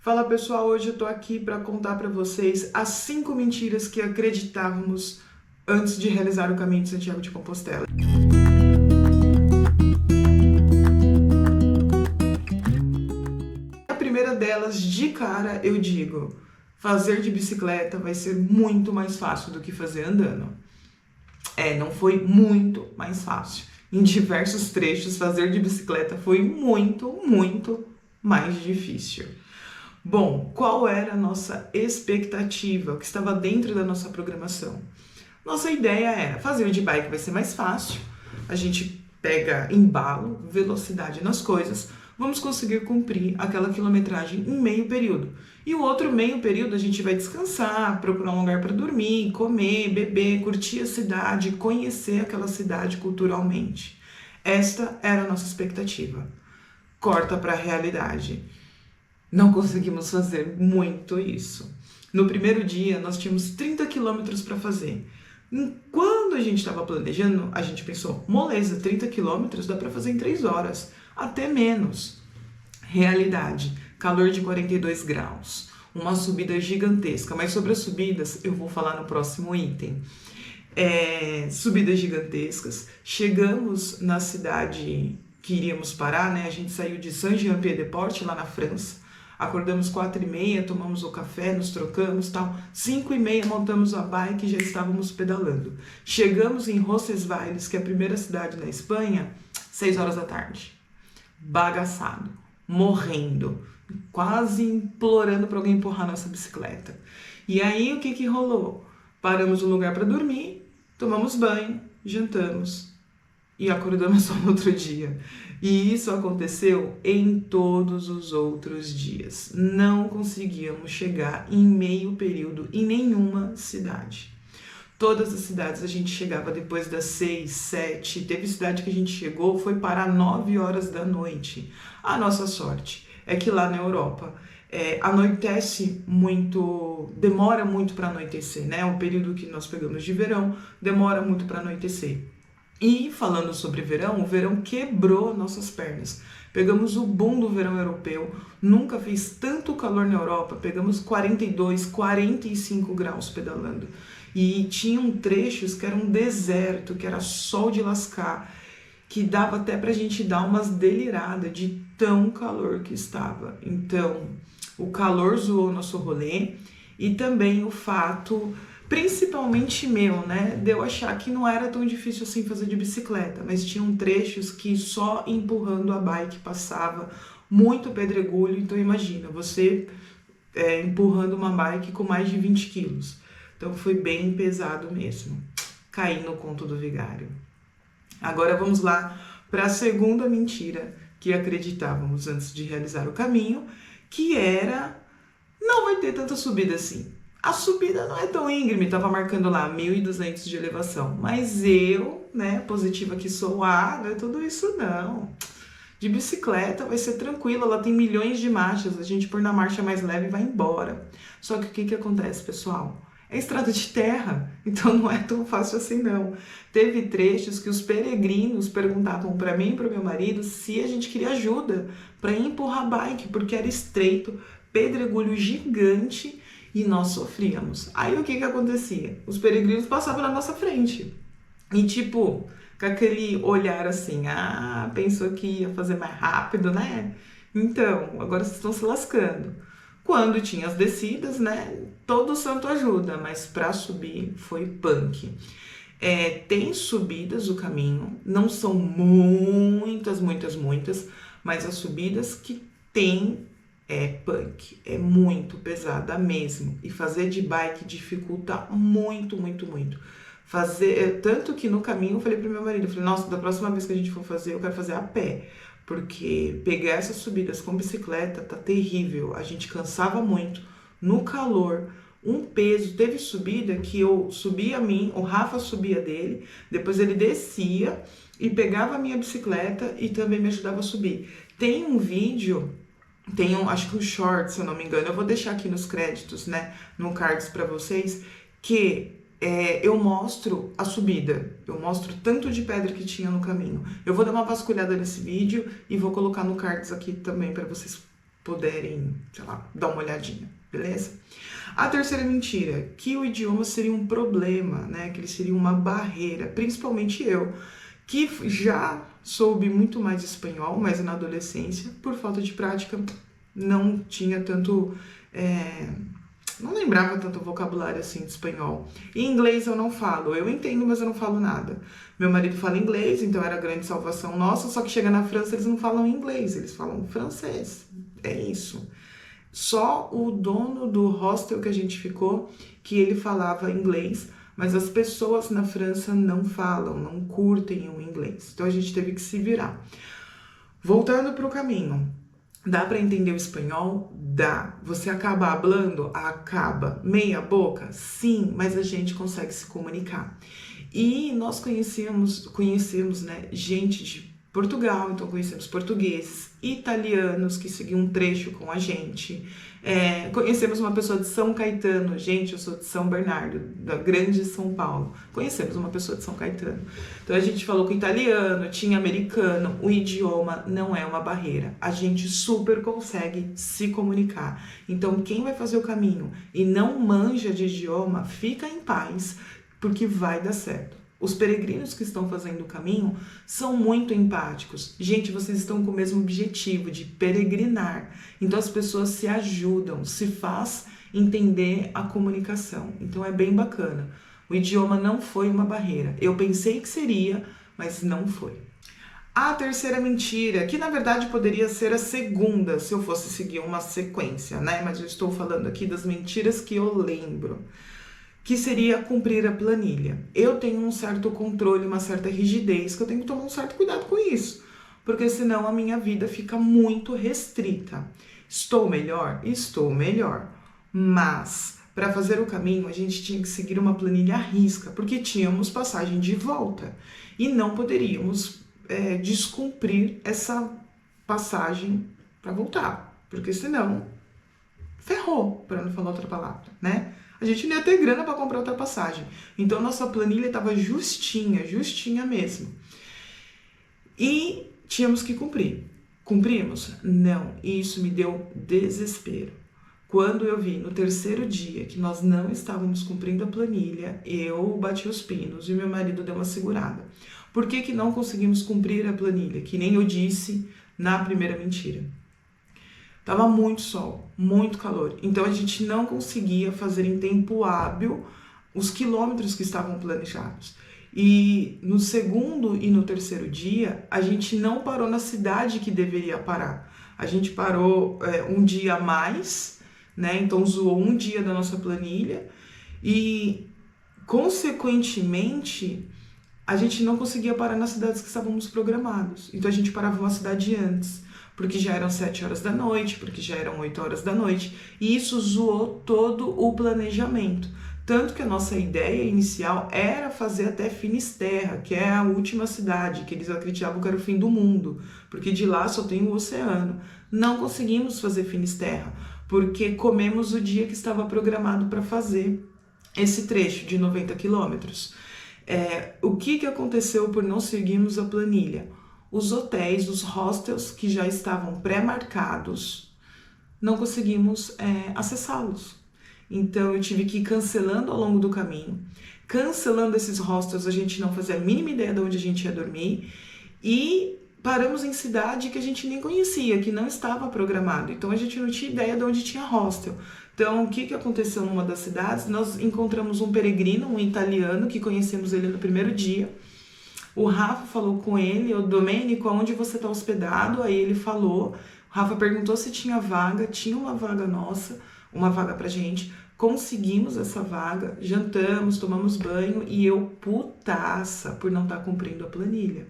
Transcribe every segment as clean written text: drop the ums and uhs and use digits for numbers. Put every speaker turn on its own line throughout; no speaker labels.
Fala pessoal, hoje eu tô aqui para contar para vocês as 5 mentiras que acreditávamos antes de realizar o caminho de Santiago de Compostela. A primeira delas, de cara, eu digo: fazer de bicicleta vai ser muito mais fácil do que fazer andando. Não foi muito mais fácil. Em diversos trechos, fazer de bicicleta foi muito mais difícil. Bom, qual era a nossa expectativa, o que estava dentro da nossa programação? Nossa ideia era fazer de bike vai ser mais fácil, a gente pega embalo, velocidade nas coisas, vamos conseguir cumprir aquela quilometragem em meio período. E o outro meio período a gente vai descansar, procurar um lugar para dormir, comer, beber, curtir a cidade, conhecer aquela cidade culturalmente. Esta era a nossa expectativa. Corta para a realidade. Não conseguimos fazer muito isso. No primeiro dia, nós tínhamos 30 quilômetros para fazer. Quando a gente estava planejando, a gente pensou, moleza, 30 quilômetros dá para fazer em 3 horas, até menos. Realidade, calor de 42 graus, uma subida gigantesca, mas sobre as subidas eu vou falar no próximo item. Subidas gigantescas, chegamos na cidade que iríamos parar, né? A gente saiu de Saint-Jean-Pied-de-Port, lá na França. Acordamos 4h30, tomamos o café, nos trocamos, tal. 5h30 montamos a bike e já estávamos pedalando. Chegamos em Roncesvalles, que é a primeira cidade na Espanha, 6 horas da tarde. Bagaçado, morrendo, quase implorando para alguém empurrar nossa bicicleta. E aí o que rolou? Paramos um lugar para dormir, tomamos banho, jantamos e acordamos só no outro dia. E isso aconteceu em todos os outros dias. Não conseguíamos chegar em meio período em nenhuma cidade. Todas as cidades a gente chegava depois das 6, 7. Teve cidade que a gente chegou, foi parar 9 horas da noite. A nossa sorte é que lá na Europa anoitece muito, demora muito para anoitecer, né? O período que nós pegamos de verão demora muito para anoitecer. E falando sobre verão, o verão quebrou nossas pernas. Pegamos o boom do verão europeu, nunca fez tanto calor na Europa, pegamos 42, 45 graus pedalando. E tinham trechos que era um deserto, que era sol de lascar, que dava até pra gente dar umas deliradas de tão calor que estava. Então, o calor zoou nosso rolê e também o fato, principalmente meu, né, de eu achar que não era tão difícil assim fazer de bicicleta, mas tinham trechos que só empurrando a bike passava, muito pedregulho. Então imagina, você empurrando uma bike com mais de 20 quilos. Então foi bem pesado mesmo. Caí no conto do vigário. Agora vamos lá para a segunda mentira que acreditávamos antes de realizar o caminho, que era: não vai ter tanta subida assim. A subida não é tão íngreme, estava marcando lá 1.200 de elevação, mas eu, né, positiva que sou, não é tudo isso não. De bicicleta vai ser tranquilo, ela tem milhões de marchas, a gente pôr na marcha mais leve e vai embora. Só que o que acontece, pessoal? É estrada de terra, então não é tão fácil assim não. Teve trechos que os peregrinos perguntavam para mim e para o meu marido se a gente queria ajuda para empurrar a bike, porque era estreito, pedregulho gigante, e nós sofríamos. Aí o que acontecia? Os peregrinos passavam na nossa frente. E tipo, com aquele olhar assim, pensou que ia fazer mais rápido, né? Então, agora vocês estão se lascando. Quando tinha as descidas, né? Todo santo ajuda, mas para subir foi punk. Tem subidas o caminho, não são muitas, mas as subidas que tem punk, é muito pesada mesmo, e fazer de bike dificulta muito. Tanto que no caminho eu falei pro meu marido, eu falei, nossa, da próxima vez que a gente for fazer, eu quero fazer a pé, porque pegar essas subidas com bicicleta tá terrível, a gente cansava muito, no calor, um peso. Teve subida que eu subia a mim, o Rafa subia dele, depois ele descia e pegava a minha bicicleta e também me ajudava a subir. Tem um vídeo, acho que um short, se eu não me engano, eu vou deixar aqui nos créditos, né, no cards para vocês, que eu mostro a subida, eu mostro tanto de pedra que tinha no caminho. Eu vou dar uma vasculhada nesse vídeo e vou colocar no cards aqui também para vocês puderem, sei lá, dar uma olhadinha, beleza? A terceira mentira, que o idioma seria um problema, né? Que ele seria uma barreira, principalmente eu, que já soube muito mais espanhol, mas na adolescência, por falta de prática, não tinha tanto... não lembrava tanto vocabulário assim de espanhol. E inglês eu não falo, eu entendo, mas eu não falo nada. Meu marido fala inglês, então era a grande salvação nossa, só que chega na França eles não falam inglês, eles falam francês. É isso. Só o dono do hostel que a gente ficou, que ele falava inglês, mas as pessoas na França não falam, não curtem o inglês. Então a gente teve que se virar. Voltando para o caminho. Dá para entender o espanhol? Dá. Você acaba hablando? Acaba. Meia boca? Sim, mas a gente consegue se comunicar. E nós conhecemos, né, gente de Portugal, então conhecemos portugueses, italianos que seguiam um trecho com a gente. Conhecemos uma pessoa de São Caetano, gente, eu sou de São Bernardo, da grande São Paulo. Conhecemos uma pessoa de São Caetano. Então a gente falou com italiano, tinha americano, o idioma não é uma barreira. A gente super consegue se comunicar. Então quem vai fazer o caminho e não manja de idioma, fica em paz, porque vai dar certo. Os peregrinos que estão fazendo o caminho são muito empáticos. Gente, vocês estão com o mesmo objetivo de peregrinar. Então as pessoas se ajudam, se faz entender a comunicação. Então é bem bacana. O idioma não foi uma barreira. Eu pensei que seria, mas não foi. A terceira mentira, que na verdade poderia ser a segunda, se eu fosse seguir uma sequência, né? Mas eu estou falando aqui das mentiras que eu lembro. Que seria cumprir a planilha. Eu tenho um certo controle, uma certa rigidez, que eu tenho que tomar um certo cuidado com isso, porque senão a minha vida fica muito restrita. Estou melhor? Estou melhor. Mas, para fazer o caminho, a gente tinha que seguir uma planilha à risca, porque tínhamos passagem de volta e não poderíamos descumprir essa passagem para voltar, porque senão ferrou, para não falar outra palavra, né? A gente não ia ter grana para comprar outra passagem. Então, nossa planilha estava justinha mesmo. E tínhamos que cumprir. Cumprimos? Não. E isso me deu desespero. Quando eu vi no terceiro dia que nós não estávamos cumprindo a planilha, eu bati os pinos e meu marido deu uma segurada. Por que não conseguimos cumprir a planilha? Que nem eu disse na primeira mentira. Tava muito sol, muito calor, então a gente não conseguia fazer em tempo hábil os quilômetros que estavam planejados. E no segundo e no terceiro dia, a gente não parou na cidade que deveria parar. A gente parou um dia a mais, né? Então zoou um dia da nossa planilha e, consequentemente, a gente não conseguia parar nas cidades que estávamos programados. Então a gente parava uma cidade antes, porque já eram 7 horas da noite, porque já eram 8 horas da noite, e isso zoou todo o planejamento. Tanto que a nossa ideia inicial era fazer até Finisterra, que é a última cidade, que eles acreditavam que era o fim do mundo, porque de lá só tem o oceano. Não conseguimos fazer Finisterra, porque comemos o dia que estava programado para fazer esse trecho de 90 quilômetros. O que aconteceu por não seguirmos a planilha? Os hotéis, os hostels que já estavam pré-marcados, não conseguimos acessá-los. Então eu tive que ir cancelando ao longo do caminho. Cancelando esses hostels, a gente não fazia a mínima ideia de onde a gente ia dormir. E paramos em cidade que a gente nem conhecia, que não estava programado. Então a gente não tinha ideia de onde tinha hostel. Então o que aconteceu numa das cidades? Nós encontramos um peregrino, um italiano, que conhecemos ele no primeiro dia. O Rafa falou com ele, o Domênico, onde você está hospedado? Aí ele falou, o Rafa perguntou se tinha vaga, tinha uma vaga nossa, uma vaga pra gente, conseguimos essa vaga, jantamos, tomamos banho e eu putaça por não estar cumprindo a planilha.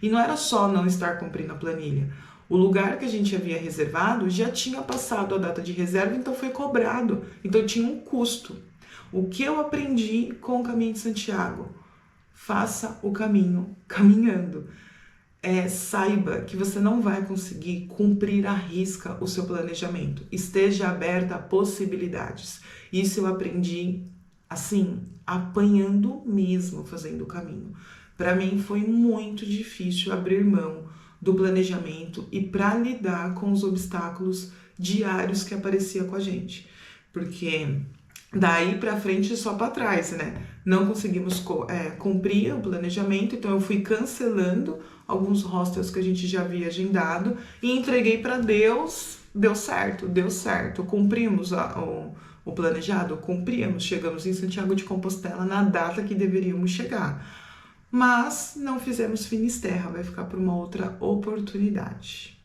E não era só não estar cumprindo a planilha, o lugar que a gente havia reservado já tinha passado a data de reserva, então foi cobrado, então tinha um custo. O que eu aprendi com o Caminho de Santiago? Faça o caminho caminhando. Saiba que você não vai conseguir cumprir à risca o seu planejamento. Esteja aberta a possibilidades. Isso eu aprendi, assim, apanhando mesmo, fazendo o caminho. Para mim foi muito difícil abrir mão do planejamento e para lidar com os obstáculos diários que aparecia com a gente. Porque daí pra frente só pra trás, né? Não conseguimos cumprir o planejamento, então eu fui cancelando alguns hostels que a gente já havia agendado e entreguei para Deus. Deu certo. Cumprimos o planejado, cumprimos, chegamos em Santiago de Compostela na data que deveríamos chegar. Mas não fizemos Finisterra, vai ficar para uma outra oportunidade.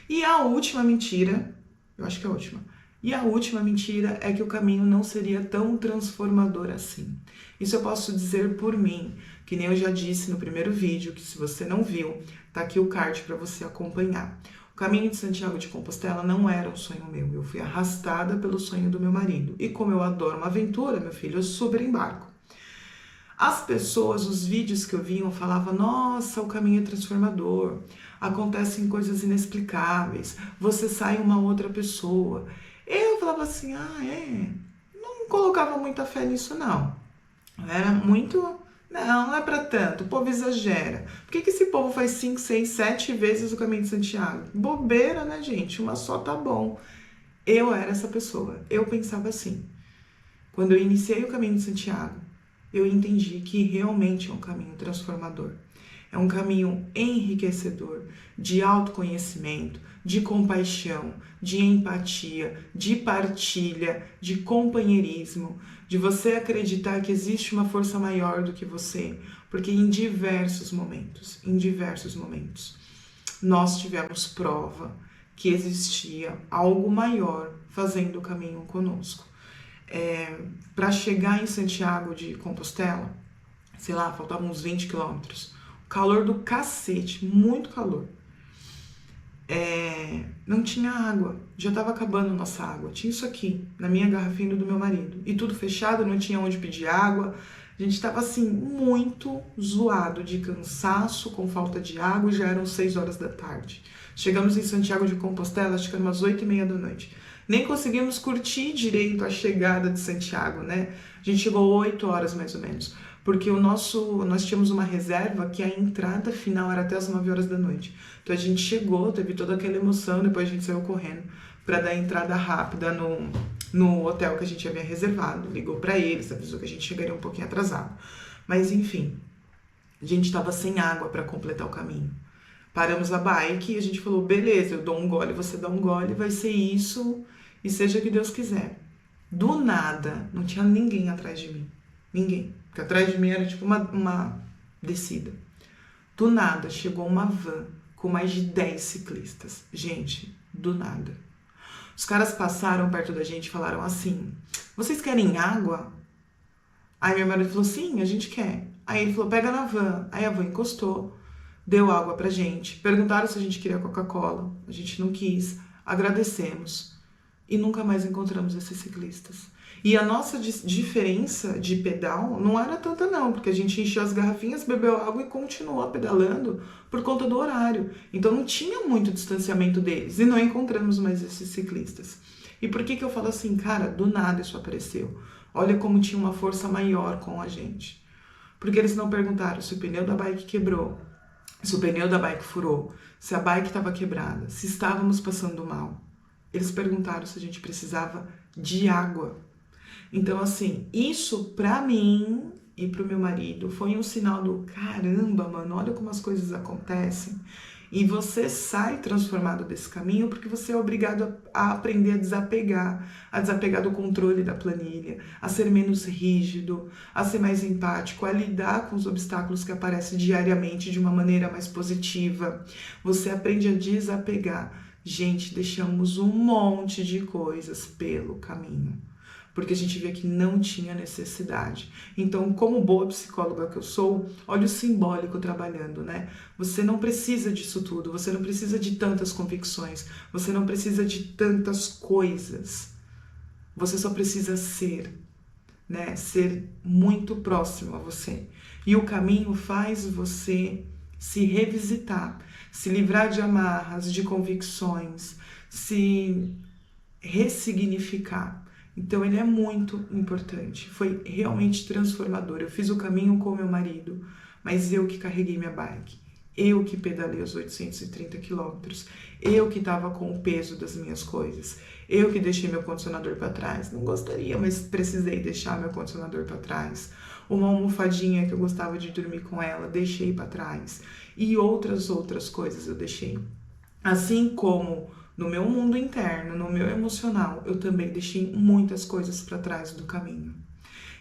E a última mentira, eu acho que é a última. E a última mentira é que o caminho não seria tão transformador assim. Isso eu posso dizer por mim, que nem eu já disse no primeiro vídeo, que se você não viu, tá aqui o card para você acompanhar. O caminho de Santiago de Compostela não era um sonho meu, eu fui arrastada pelo sonho do meu marido. E como eu adoro uma aventura, meu filho, eu super embarco. As pessoas, os vídeos que eu vi, falavam, nossa, o caminho é transformador, acontecem coisas inexplicáveis, você sai uma outra pessoa. Eu falava assim, não colocava muita fé nisso não. Era muito, não é pra tanto, o povo exagera. Por que esse povo faz 5, 6, 7 vezes o caminho de Santiago? Bobeira, né, gente? Uma só tá bom. Eu era essa pessoa, eu pensava assim. Quando eu iniciei o caminho de Santiago, eu entendi que realmente é um caminho transformador. É um caminho enriquecedor, de autoconhecimento, de compaixão, de empatia, de partilha, de companheirismo, de você acreditar que existe uma força maior do que você, porque em diversos momentos, nós tivemos prova que existia algo maior fazendo o caminho conosco. Para chegar em Santiago de Compostela, sei lá, faltavam uns 20 quilômetros. Calor do cacete, muito calor. Não tinha água, já estava acabando nossa água. Tinha isso aqui, na minha garrafinha do meu marido. E tudo fechado, não tinha onde pedir água. A gente estava assim, muito zoado de cansaço, com falta de água, e já eram 6 horas da tarde. Chegamos em Santiago de Compostela, acho que eram umas 8h30 da noite. Nem conseguimos curtir direito a chegada de Santiago, né? A gente chegou 8 horas mais ou menos, porque nós tínhamos uma reserva que a entrada final era até as 9 horas da noite. Então a gente chegou, teve toda aquela emoção, depois a gente saiu correndo para dar entrada rápida no hotel que a gente havia reservado. Ligou para eles, avisou que a gente chegaria um pouquinho atrasado. Mas enfim, a gente estava sem água para completar o caminho. Paramos a bike e a gente falou, beleza, eu dou um gole, você dá um gole, vai ser isso e seja o que Deus quiser. Do nada, não tinha ninguém atrás de mim. Ninguém. Porque atrás de mim era tipo uma descida. Do nada, chegou uma van com mais de 10 ciclistas. Gente, do nada. Os caras passaram perto da gente e falaram assim, vocês querem água? Aí meu marido falou, sim, a gente quer. Aí ele falou, pega na van. Aí a van encostou, deu água pra gente. Perguntaram se a gente queria Coca-Cola. A gente não quis. Agradecemos. E nunca mais encontramos esses ciclistas. E a nossa diferença de pedal não era tanta não, porque a gente encheu as garrafinhas, bebeu água e continuou pedalando por conta do horário. Então não tinha muito distanciamento deles e não encontramos mais esses ciclistas. E por que eu falo assim, cara, do nada isso apareceu? Olha como tinha uma força maior com a gente. Porque eles não perguntaram se o pneu da bike quebrou, se o pneu da bike furou, se a bike estava quebrada, se estávamos passando mal. Eles perguntaram se a gente precisava de água. Então, assim, isso pra mim e pro meu marido foi um sinal do caramba, mano, olha como as coisas acontecem. E você sai transformado desse caminho porque você é obrigado a aprender a desapegar do controle da planilha, a ser menos rígido, a ser mais empático, a lidar com os obstáculos que aparecem diariamente de uma maneira mais positiva. Você aprende a desapegar. Gente, deixamos um monte de coisas pelo caminho, porque a gente via que não tinha necessidade. Então, como boa psicóloga que eu sou, olha o simbólico trabalhando, né? Você não precisa disso tudo, você não precisa de tantas convicções, você não precisa de tantas coisas. Você só precisa ser, né? Ser muito próximo a você. E o caminho faz você se revisitar, se livrar de amarras, de convicções, se ressignificar. Então ele é muito importante, foi realmente transformador. Eu fiz o caminho com meu marido, mas eu que carreguei minha bike. Eu que pedalei os 830 quilômetros, eu que estava com o peso das minhas coisas, eu que deixei meu condicionador para trás. Não gostaria, mas precisei deixar meu condicionador para trás. Uma almofadinha que eu gostava de dormir com ela, deixei para trás. E outras coisas eu deixei. Assim como no meu mundo interno, no meu emocional, eu também deixei muitas coisas para trás do caminho.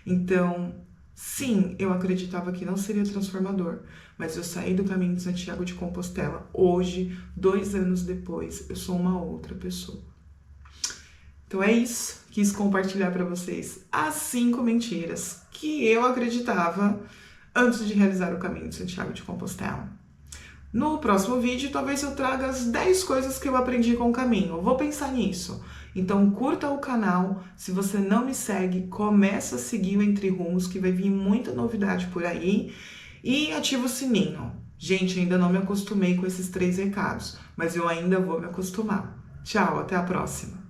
Então, sim, eu acreditava que não seria transformador, mas eu saí do caminho de Santiago de Compostela. Hoje, 2 anos depois, eu sou uma outra pessoa. Então é isso, quis compartilhar para vocês as 5 mentiras que eu acreditava antes de realizar o caminho de Santiago de Compostela. No próximo vídeo, talvez eu traga as 10 coisas que eu aprendi com o caminho. Eu vou pensar nisso. Então curta o canal. Se você não me segue, começa a seguir o Entre Rumos, que vai vir muita novidade por aí. E ativa o sininho. Gente, ainda não me acostumei com esses 3 recados, mas eu ainda vou me acostumar. Tchau, até a próxima.